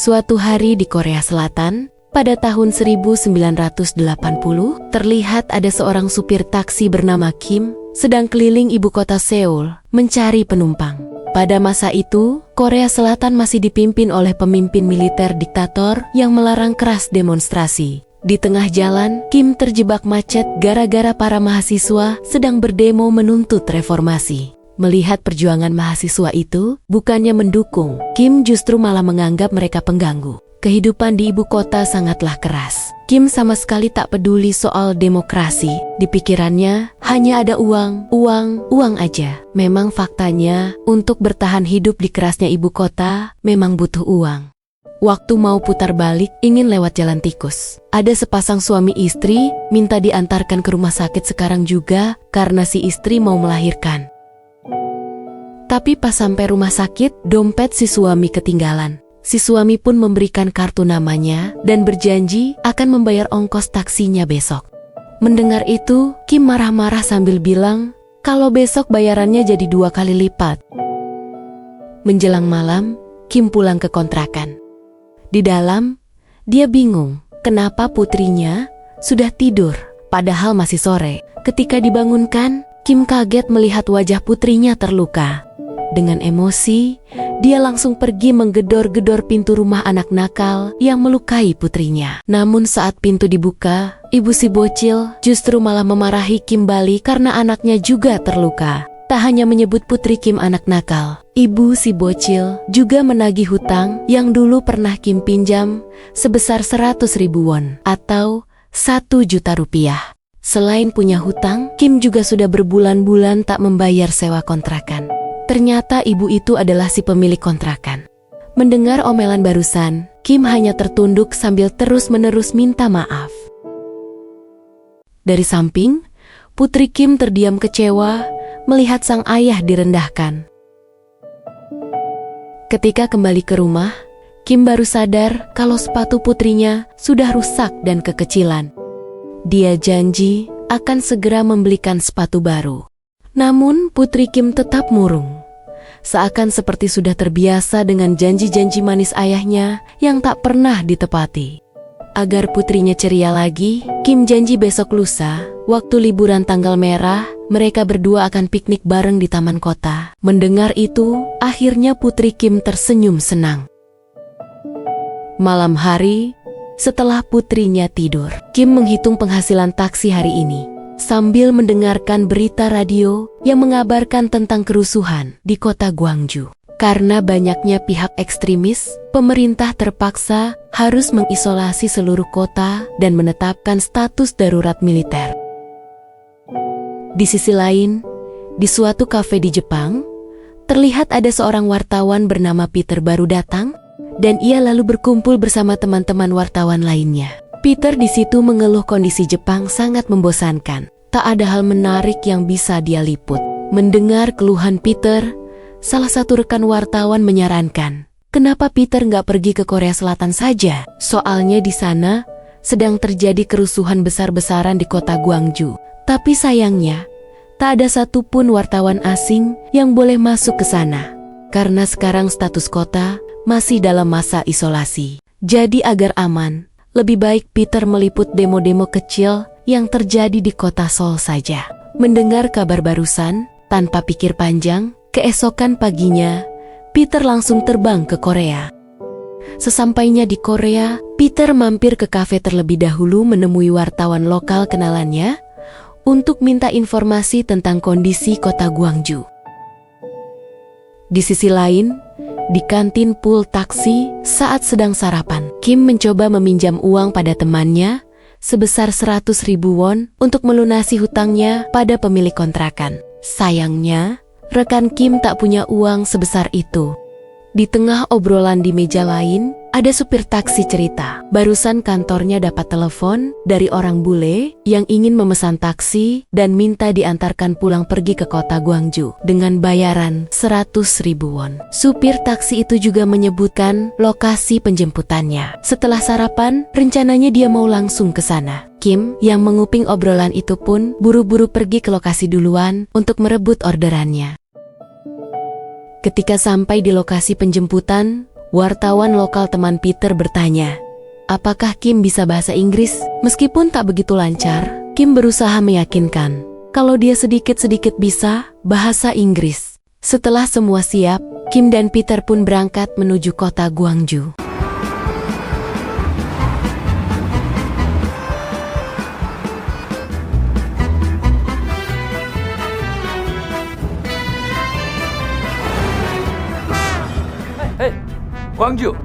Suatu hari di Korea Selatan, pada tahun 1980, terlihat ada seorang supir taksi bernama Kim sedang keliling ibu kota Seoul mencari penumpang. Pada masa itu, Korea Selatan masih dipimpin oleh pemimpin militer diktator yang melarang keras demonstrasi. Di tengah jalan, Kim terjebak macet gara-gara para mahasiswa sedang berdemo menuntut reformasi. Melihat perjuangan mahasiswa itu, bukannya mendukung, Kim justru malah menganggap mereka pengganggu. Kehidupan di ibu kota sangatlah keras. Kim sama sekali tak peduli soal demokrasi. Di pikirannya, hanya ada uang aja. Memang faktanya, untuk bertahan hidup di kerasnya ibu kota, memang butuh uang. Waktu mau putar balik, ingin lewat jalan tikus. Ada sepasang suami istri, minta diantarkan ke rumah sakit sekarang juga, karena si istri mau melahirkan. Tapi pas sampai rumah sakit, dompet si suami ketinggalan. Si suami pun memberikan kartu namanya, dan berjanji akan membayar ongkos taksinya besok. Mendengar itu, Kim marah-marah sambil bilang, kalau besok bayarannya jadi 2 kali lipat. Menjelang malam, Kim pulang ke kontrakan. Di dalam, dia bingung kenapa putrinya sudah tidur, padahal masih sore. Ketika dibangunkan, Kim kaget melihat wajah putrinya terluka. Dengan emosi, dia langsung pergi menggedor-gedor pintu rumah anak nakal yang melukai putrinya. Namun saat pintu dibuka, ibu si bocil justru malah memarahi Kim balik karena anaknya juga terluka. Tak hanya menyebut putri Kim anak nakal, ibu si bocil juga menagih hutang yang dulu pernah Kim pinjam sebesar 100.000 won atau 1 juta rupiah. Selain punya hutang, Kim juga sudah berbulan-bulan tak membayar sewa kontrakan. Ternyata ibu itu adalah si pemilik kontrakan. Mendengar omelan barusan, Kim hanya tertunduk sambil terus-menerus minta maaf. Dari samping, putri Kim terdiam kecewa melihat sang ayah direndahkan. Ketika kembali ke rumah, Kim baru sadar kalau sepatu putrinya sudah rusak dan kekecilan. Dia janji akan segera membelikan sepatu baru. Namun putri Kim tetap murung. Seakan seperti sudah terbiasa dengan janji-janji manis ayahnya yang tak pernah ditepati. Agar putrinya ceria lagi, Kim janji besok lusa, waktu liburan tanggal merah, mereka berdua akan piknik bareng di taman kota. Mendengar itu, akhirnya putri Kim tersenyum senang. Malam hari, setelah putrinya tidur, Kim menghitung penghasilan taksi hari ini, sambil mendengarkan berita radio yang mengabarkan tentang kerusuhan di kota Gwangju. Karena banyaknya pihak ekstremis, pemerintah terpaksa harus mengisolasi seluruh kota dan menetapkan status darurat militer. Di sisi lain, di suatu kafe di Jepang, terlihat ada seorang wartawan bernama Peter baru datang, dan ia lalu berkumpul bersama teman-teman wartawan lainnya. Peter di situ mengeluh kondisi Jepang sangat membosankan. Tak ada hal menarik yang bisa dia liput. Mendengar keluhan Peter, salah satu rekan wartawan menyarankan, kenapa Peter nggak pergi ke Korea Selatan saja? Soalnya di sana sedang terjadi kerusuhan besar-besaran di kota Gwangju. Tapi sayangnya, tak ada satupun wartawan asing yang boleh masuk ke sana. Karena sekarang status kota masih dalam masa isolasi. Jadi agar aman, lebih baik Peter meliput demo-demo kecil yang terjadi di kota Seoul saja. Mendengar kabar barusan, tanpa pikir panjang, keesokan paginya, Peter langsung terbang ke Korea. Sesampainya di Korea, Peter mampir ke kafe terlebih dahulu menemui wartawan lokal kenalannya untuk minta informasi tentang kondisi kota Gwangju. Di sisi lain, di kantin pool taksi saat sedang sarapan, Kim mencoba meminjam uang pada temannya sebesar 100.000 won untuk melunasi hutangnya pada pemilik kontrakan. Sayangnya, rekan Kim tak punya uang sebesar itu. Di tengah obrolan di meja lain, ada supir taksi cerita. Barusan kantornya dapat telepon dari orang bule yang ingin memesan taksi dan minta diantarkan pulang pergi ke kota Gwangju dengan bayaran 100.000 won. Supir taksi itu juga menyebutkan lokasi penjemputannya. Setelah sarapan, rencananya dia mau langsung ke sana. Kim yang menguping obrolan itu pun buru-buru pergi ke lokasi duluan untuk merebut orderannya. Ketika sampai di lokasi penjemputan, Wartawan lokal teman Peter bertanya, apakah Kim bisa bahasa Inggris? Meskipun tak begitu lancar, Kim berusaha meyakinkan kalau dia sedikit-sedikit bisa bahasa Inggris. Setelah semua siap, Kim dan Peter pun berangkat menuju kota Gwangju. Gwangju.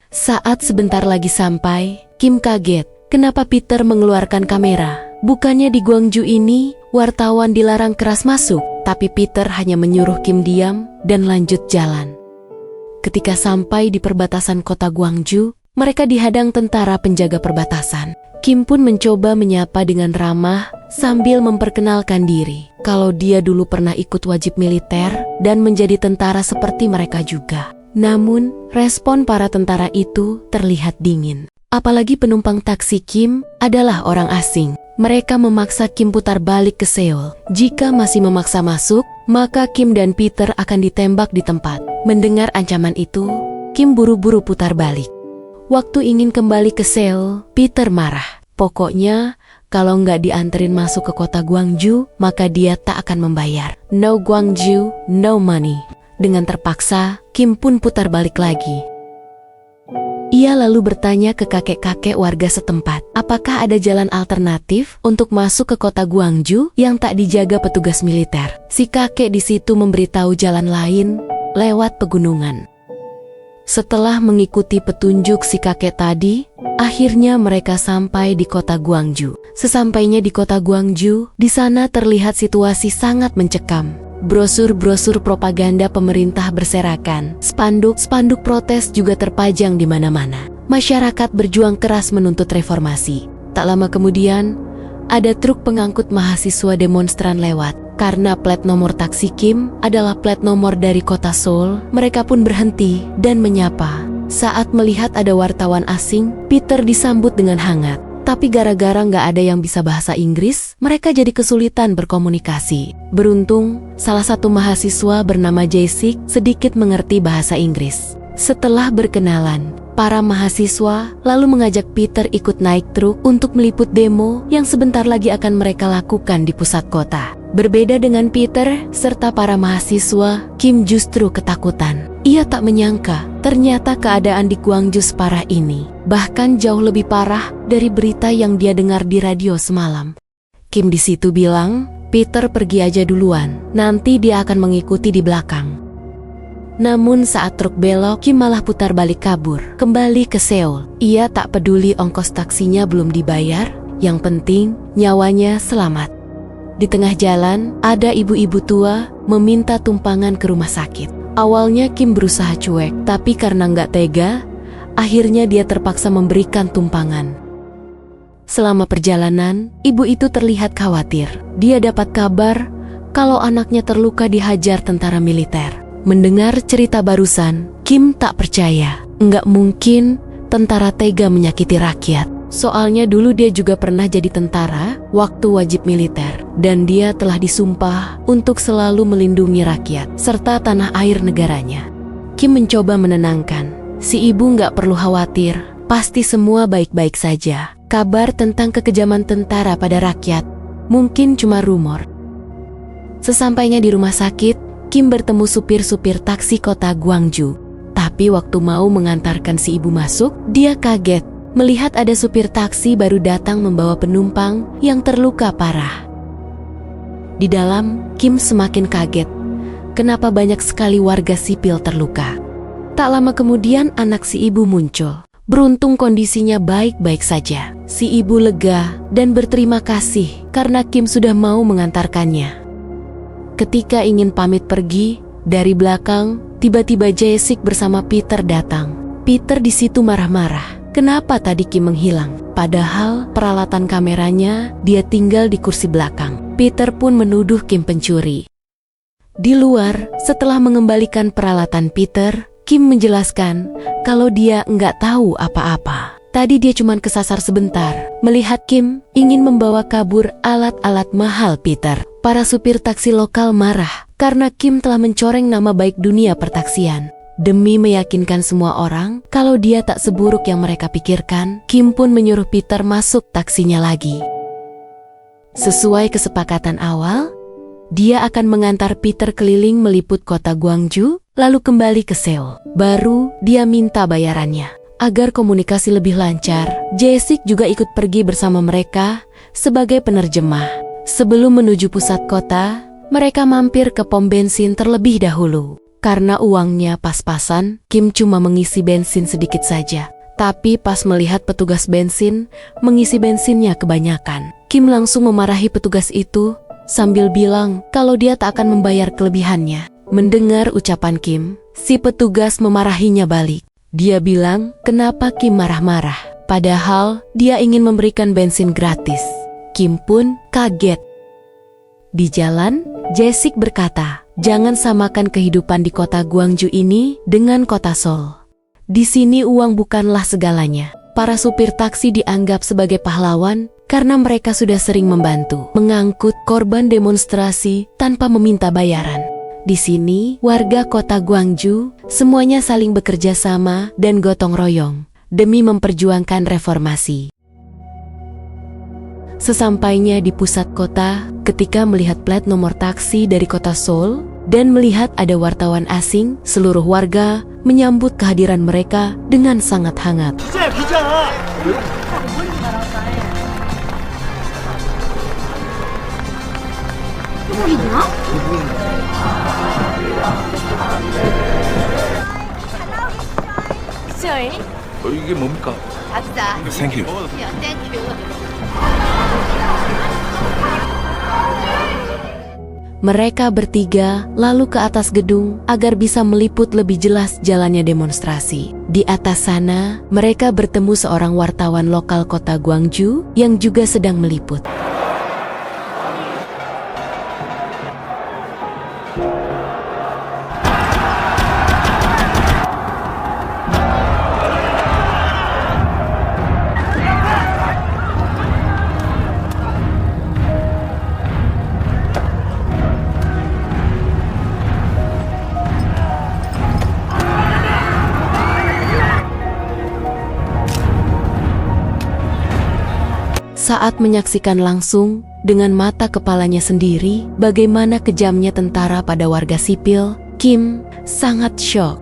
Saat sebentar lagi sampai, Kim kaget kenapa Peter mengeluarkan kamera. Bukannya di Gwangju ini, wartawan dilarang keras masuk, tapi Peter hanya menyuruh Kim diam dan lanjut jalan. Ketika sampai di perbatasan kota Gwangju, mereka dihadang tentara penjaga perbatasan. Kim pun mencoba menyapa dengan ramah sambil memperkenalkan diri kalau dia dulu pernah ikut wajib militer dan menjadi tentara seperti mereka juga. Namun, respon para tentara itu terlihat dingin. Apalagi penumpang taksi Kim adalah orang asing. Mereka memaksa Kim putar balik ke Seoul. Jika masih memaksa masuk, maka Kim dan Peter akan ditembak di tempat. Mendengar ancaman itu, Kim buru-buru putar balik. Waktu ingin kembali ke Seoul, Peter marah. Pokoknya, kalau nggak dianterin masuk ke kota Gwangju, maka dia tak akan membayar. No Gwangju, no money. Dengan terpaksa, Kim pun putar balik lagi. Ia lalu bertanya ke kakek-kakek warga setempat, apakah ada jalan alternatif untuk masuk ke kota Gwangju yang tak dijaga petugas militer. Si kakek di situ memberitahu jalan lain lewat pegunungan. Setelah mengikuti petunjuk si kakek tadi, akhirnya mereka sampai di kota Gwangju. Sesampainya di kota Gwangju, di sana terlihat situasi sangat mencekam. Brosur-brosur propaganda pemerintah berserakan. Spanduk protes juga terpajang di mana-mana. Masyarakat berjuang keras menuntut reformasi. Tak lama kemudian, ada truk pengangkut mahasiswa demonstran lewat. Karena plat nomor taksi Kim adalah plat nomor dari kota Seoul, mereka pun berhenti dan menyapa. Saat melihat ada wartawan asing, Peter disambut dengan hangat. Tapi gara-gara nggak ada yang bisa bahasa Inggris, mereka jadi kesulitan berkomunikasi. Beruntung, salah satu mahasiswa bernama Jessic sedikit mengerti bahasa Inggris. Setelah berkenalan, para mahasiswa lalu mengajak Peter ikut naik truk untuk meliput demo yang sebentar lagi akan mereka lakukan di pusat kota. Berbeda dengan Peter serta para mahasiswa, Kim justru ketakutan. Ia tak menyangka ternyata keadaan di Gwangju separah ini. Bahkan jauh lebih parah dari berita yang dia dengar di radio semalam. Kim di situ bilang, Peter pergi aja duluan, nanti dia akan mengikuti di belakang. Namun saat truk belok, Kim malah putar balik kabur, kembali ke Seoul. Ia tak peduli ongkos taksinya belum dibayar, yang penting nyawanya selamat. Di tengah jalan, ada ibu-ibu tua meminta tumpangan ke rumah sakit. Awalnya Kim berusaha cuek, tapi karena nggak tega, akhirnya dia terpaksa memberikan tumpangan. Selama perjalanan, ibu itu terlihat khawatir. Dia dapat kabar kalau anaknya terluka dihajar tentara militer. Mendengar cerita barusan, Kim tak percaya. Nggak mungkin tentara tega menyakiti rakyat. Soalnya dulu dia juga pernah jadi tentara waktu wajib militer. Dan dia telah disumpah untuk selalu melindungi rakyat serta tanah air negaranya. Kim mencoba menenangkan. Si ibu nggak perlu khawatir, pasti semua baik-baik saja. Kabar tentang kekejaman tentara pada rakyat mungkin cuma rumor. Sesampainya di rumah sakit, Kim bertemu supir-supir taksi kota Gwangju. Tapi waktu mau mengantarkan si ibu masuk, dia kaget melihat ada supir taksi baru datang membawa penumpang yang terluka parah. Di dalam, Kim semakin kaget. Kenapa banyak sekali warga sipil terluka? Tak lama kemudian anak si ibu muncul. Beruntung kondisinya baik-baik saja. Si ibu lega dan berterima kasih karena Kim sudah mau mengantarkannya. Ketika ingin pamit pergi, dari belakang, tiba-tiba Jessic bersama Peter datang. Peter di situ marah-marah. Kenapa tadi Kim menghilang? Padahal peralatan kameranya dia tinggal di kursi belakang. Peter pun menuduh Kim pencuri. Di luar, setelah mengembalikan peralatan Peter, Kim menjelaskan kalau dia nggak tahu apa-apa. Tadi dia cuma kesasar sebentar, melihat Kim ingin membawa kabur alat-alat mahal Peter. Para supir taksi lokal marah karena Kim telah mencoreng nama baik dunia pertaksian. Demi meyakinkan semua orang kalau dia tak seburuk yang mereka pikirkan, Kim pun menyuruh Peter masuk taksinya lagi. Sesuai kesepakatan awal, dia akan mengantar Peter keliling meliput kota Gwangju, lalu kembali ke Seoul. Baru dia minta bayarannya. Agar komunikasi lebih lancar, Jae-sik juga ikut pergi bersama mereka sebagai penerjemah. Sebelum menuju pusat kota, mereka mampir ke pom bensin terlebih dahulu. Karena uangnya pas-pasan, Kim cuma mengisi bensin sedikit saja. Tapi pas melihat petugas bensin mengisi bensinnya kebanyakan, Kim langsung memarahi petugas itu sambil bilang kalau dia tak akan membayar kelebihannya. Mendengar ucapan Kim, si petugas memarahinya balik. Dia bilang kenapa Kim marah-marah, padahal dia ingin memberikan bensin gratis. Kim pun kaget. Di jalan, Jae-sik berkata, jangan samakan kehidupan di kota Gwangju ini dengan kota Seoul. Di sini uang bukanlah segalanya. Para supir taksi dianggap sebagai pahlawan karena mereka sudah sering membantu mengangkut korban demonstrasi tanpa meminta bayaran. Di sini, warga kota Gwangju semuanya saling bekerja sama dan gotong royong demi memperjuangkan reformasi. Sesampainya di pusat kota, ketika melihat plat nomor taksi dari kota Seoul dan melihat ada wartawan asing, seluruh warga menyambut kehadiran mereka dengan sangat hangat. 이게 뭡니까? 박사. Thank you. 땡큐. Mereka bertiga lalu ke atas gedung agar bisa meliput lebih jelas jalannya demonstrasi. Di atas sana, mereka bertemu seorang wartawan lokal kota Gwangju yang juga sedang meliput. Saat menyaksikan langsung dengan mata kepalanya sendiri bagaimana kejamnya tentara pada warga sipil, Kim sangat syok.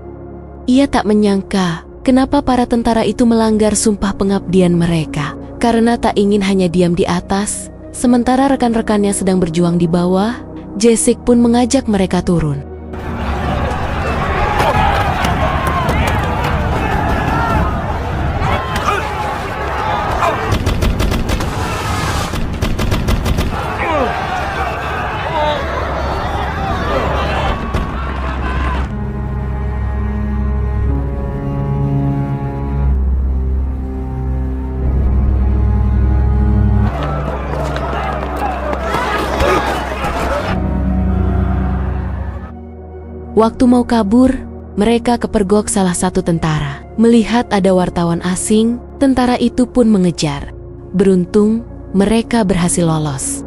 Ia tak menyangka kenapa para tentara itu melanggar sumpah pengabdian mereka. Karena tak ingin hanya diam di atas, sementara rekan-rekannya sedang berjuang di bawah, Jae-sik pun mengajak mereka turun. Waktu mau kabur, mereka kepergok salah satu tentara. Melihat ada wartawan asing, tentara itu pun mengejar. Beruntung, mereka berhasil lolos.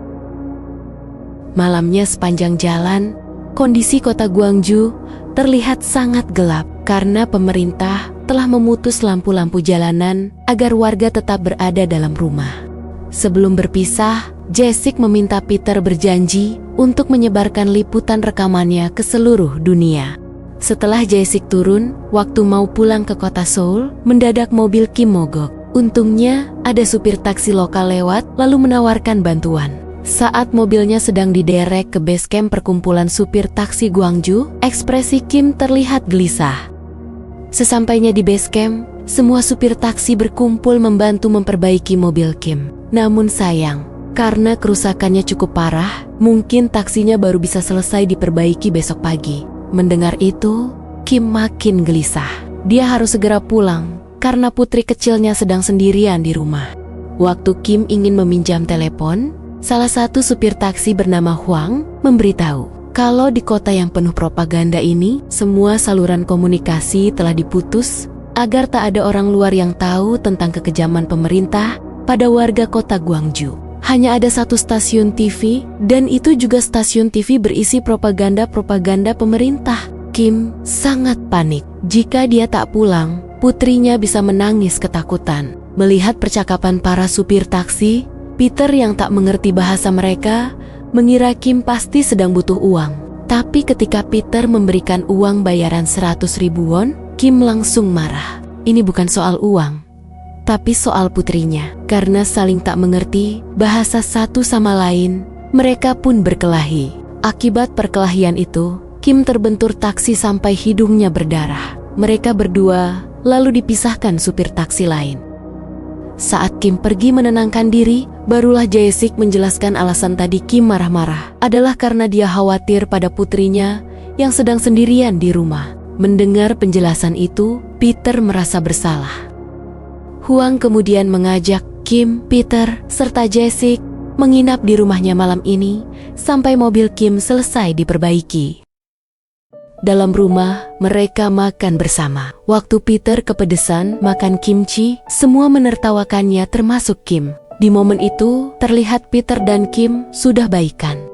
Malamnya sepanjang jalan, kondisi kota Gwangju terlihat sangat gelap karena pemerintah telah memutus lampu-lampu jalanan agar warga tetap berada dalam rumah. Sebelum berpisah, Jae-sik meminta Peter berjanji untuk menyebarkan liputan rekamannya ke seluruh dunia. Setelah Jae-sik turun, waktu mau pulang ke kota Seoul, mendadak mobil Kim mogok. Untungnya, ada supir taksi lokal lewat lalu menawarkan bantuan. Saat mobilnya sedang diderek ke base camp perkumpulan supir taksi Gwangju, ekspresi Kim terlihat gelisah. Sesampainya di base camp, semua supir taksi berkumpul membantu memperbaiki mobil Kim. Namun sayang, karena kerusakannya cukup parah, mungkin taksinya baru bisa selesai diperbaiki besok pagi. Mendengar itu, Kim makin gelisah. Dia harus segera pulang, karena putri kecilnya sedang sendirian di rumah. Waktu Kim ingin meminjam telepon, salah satu supir taksi bernama Hwang memberitahu kalau di kota yang penuh propaganda ini, semua saluran komunikasi telah diputus agar tak ada orang luar yang tahu tentang kekejaman pemerintah pada warga kota Gwangju. Hanya ada satu stasiun TV, dan itu juga stasiun TV berisi propaganda-propaganda pemerintah. Kim sangat panik. Jika dia tak pulang, putrinya bisa menangis ketakutan. Melihat percakapan para supir taksi, Peter yang tak mengerti bahasa mereka mengira Kim pasti sedang butuh uang. Tapi ketika Peter memberikan uang bayaran 100.000 won, Kim langsung marah. Ini bukan soal uang, tapi soal putrinya. Karena saling tak mengerti bahasa satu sama lain, mereka pun berkelahi. Akibat perkelahian itu, Kim terbentur taksi sampai hidungnya berdarah. Mereka berdua lalu dipisahkan supir taksi lain. Saat Kim pergi menenangkan diri, barulah Jae-sik menjelaskan alasan tadi Kim marah-marah adalah karena dia khawatir pada putrinya yang sedang sendirian di rumah. Mendengar penjelasan itu, Peter merasa bersalah. Hwang kemudian mengajak Kim, Peter, serta Jae-sik menginap di rumahnya malam ini sampai mobil Kim selesai diperbaiki. Dalam rumah, mereka makan bersama. Waktu Peter kepedesan makan kimchi, semua menertawakannya termasuk Kim. Di momen itu, terlihat Peter dan Kim sudah baikan.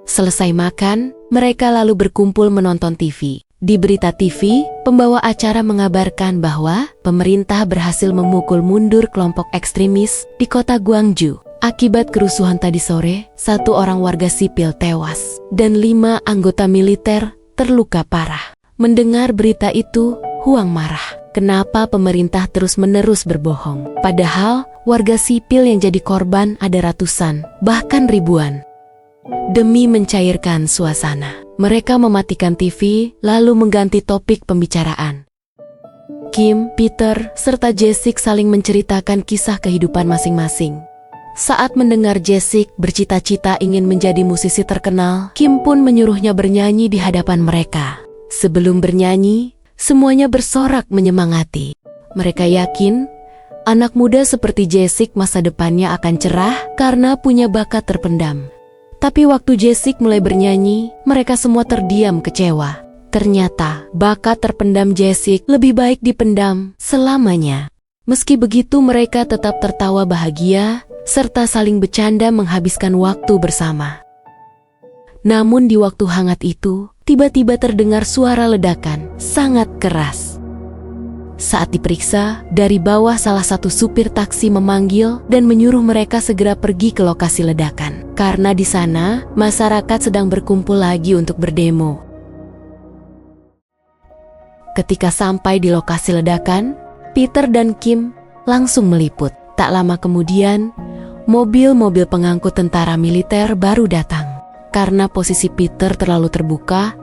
Selesai makan, mereka lalu berkumpul menonton TV. Di berita TV, pembawa acara mengabarkan bahwa pemerintah berhasil memukul mundur kelompok ekstremis di kota Gwangju. Akibat kerusuhan tadi sore, 1 orang warga sipil tewas dan 5 anggota militer terluka parah. Mendengar berita itu, Hwang marah. Kenapa pemerintah terus-menerus berbohong? Padahal warga sipil yang jadi korban ada ratusan, bahkan ribuan. Demi mencairkan suasana, mereka mematikan TV lalu mengganti topik pembicaraan. Kim, Peter, serta Jae-sik saling menceritakan kisah kehidupan masing-masing. Saat mendengar Jae-sik bercita-cita ingin menjadi musisi terkenal, Kim pun menyuruhnya bernyanyi di hadapan mereka. Sebelum bernyanyi, semuanya bersorak menyemangati. Mereka yakin anak muda seperti Jae-sik masa depannya akan cerah karena punya bakat terpendam. Tapi waktu Jae-sik mulai bernyanyi, mereka semua terdiam kecewa. Ternyata bakat terpendam Jae-sik lebih baik dipendam selamanya. Meski begitu, mereka tetap tertawa bahagia serta saling bercanda menghabiskan waktu bersama. Namun di waktu hangat itu, tiba-tiba terdengar suara ledakan sangat keras. Saat diperiksa, dari bawah salah satu supir taksi memanggil dan menyuruh mereka segera pergi ke lokasi ledakan. Karena di sana, masyarakat sedang berkumpul lagi untuk berdemo. Ketika sampai di lokasi ledakan, Peter dan Kim langsung meliput. Tak lama kemudian, mobil-mobil pengangkut tentara militer baru datang. Karena posisi Peter terlalu terbuka,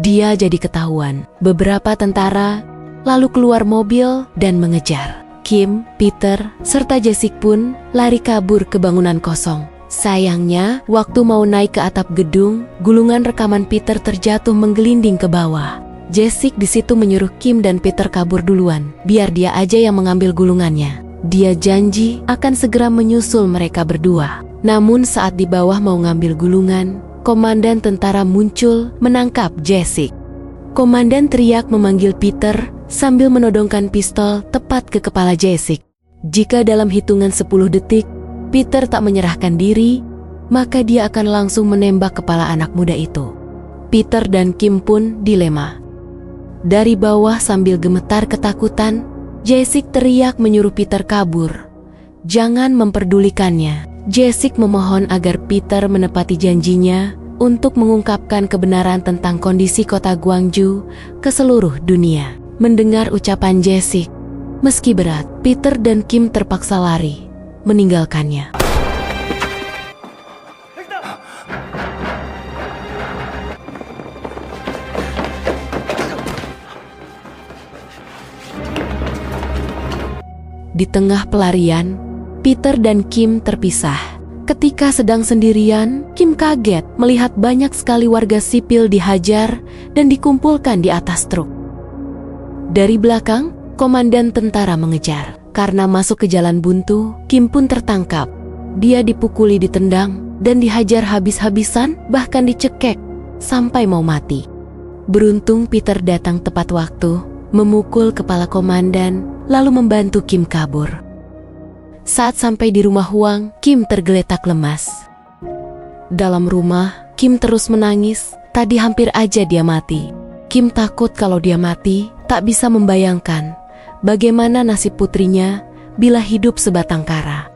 dia jadi ketahuan. Beberapa tentara lalu keluar mobil dan mengejar. Kim, Peter, serta Jae-sik pun lari kabur ke bangunan kosong. Sayangnya, waktu mau naik ke atap gedung, gulungan rekaman Peter terjatuh menggelinding ke bawah. Jae-sik di situ menyuruh Kim dan Peter kabur duluan, biar dia aja yang mengambil gulungannya. Dia janji akan segera menyusul mereka berdua. Namun saat di bawah mau ngambil gulungan, komandan tentara muncul menangkap Jae-sik. Komandan teriak memanggil Peter sambil menodongkan pistol tepat ke kepala Jae-sik. Jika dalam hitungan 10 detik, Peter tak menyerahkan diri, maka dia akan langsung menembak kepala anak muda itu. Peter dan Kim pun dilema. Dari bawah sambil gemetar ketakutan, Jae-sik teriak menyuruh Peter kabur. Jangan memperdulikannya. Jae-sik memohon agar Peter menepati janjinya untuk mengungkapkan kebenaran tentang kondisi kota Gwangju ke seluruh dunia. Mendengar ucapan Jae-sik, meski berat, Peter dan Kim terpaksa lari, meninggalkannya. Di tengah pelarian, Peter dan Kim terpisah. Ketika sedang sendirian, Kim kaget melihat banyak sekali warga sipil dihajar dan dikumpulkan di atas truk. Dari belakang, komandan tentara mengejar. Karena masuk ke jalan buntu, Kim pun tertangkap. Dia dipukuli, ditendang, dan dihajar habis-habisan, bahkan dicekek sampai mau mati. Beruntung Peter datang tepat waktu, memukul kepala komandan, lalu membantu Kim kabur. Saat sampai di rumah Hwang, Kim tergeletak lemas. Dalam rumah, Kim terus menangis, tadi hampir aja dia mati. Kim takut kalau dia mati, tak bisa membayangkan bagaimana nasib putrinya bila hidup sebatang kara.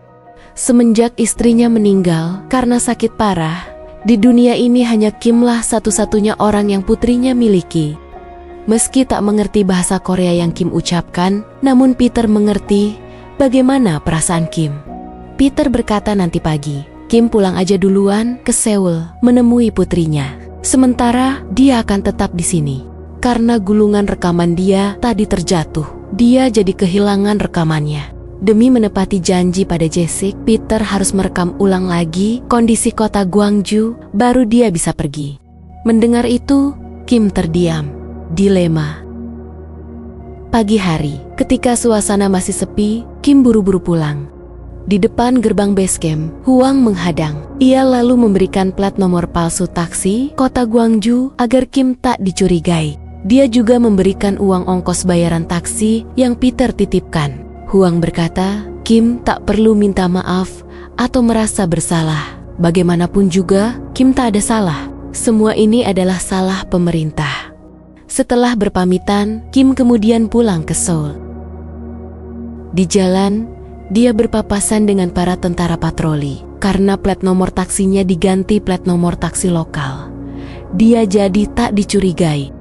Semenjak istrinya meninggal karena sakit parah, di dunia ini hanya Kimlah satu-satunya orang yang putrinya miliki. Meski tak mengerti bahasa Korea yang Kim ucapkan, namun Peter mengerti bagaimana perasaan Kim. Peter berkata nanti pagi, Kim pulang aja duluan ke Seoul menemui putrinya. Sementara dia akan tetap di sini. Karena gulungan rekaman dia tadi terjatuh, dia jadi kehilangan rekamannya. Demi menepati janji pada Jessica, Peter harus merekam ulang lagi kondisi kota Gwangju, baru dia bisa pergi. Mendengar itu, Kim terdiam, dilema. Pagi hari, ketika suasana masih sepi, Kim buru-buru pulang. Di depan gerbang base camp, Huang menghadang. Ia lalu memberikan plat nomor palsu taksi kota Gwangju agar Kim tak dicurigai. Dia juga memberikan uang ongkos bayaran taksi yang Peter titipkan. Huang berkata, Kim tak perlu minta maaf atau merasa bersalah. Bagaimanapun juga, Kim tak ada salah. Semua ini adalah salah pemerintah. Setelah berpamitan, Kim kemudian pulang ke Seoul. Di jalan, dia berpapasan dengan para tentara patroli. Karena plat nomor taksinya diganti plat nomor taksi lokal, dia jadi tak dicurigai.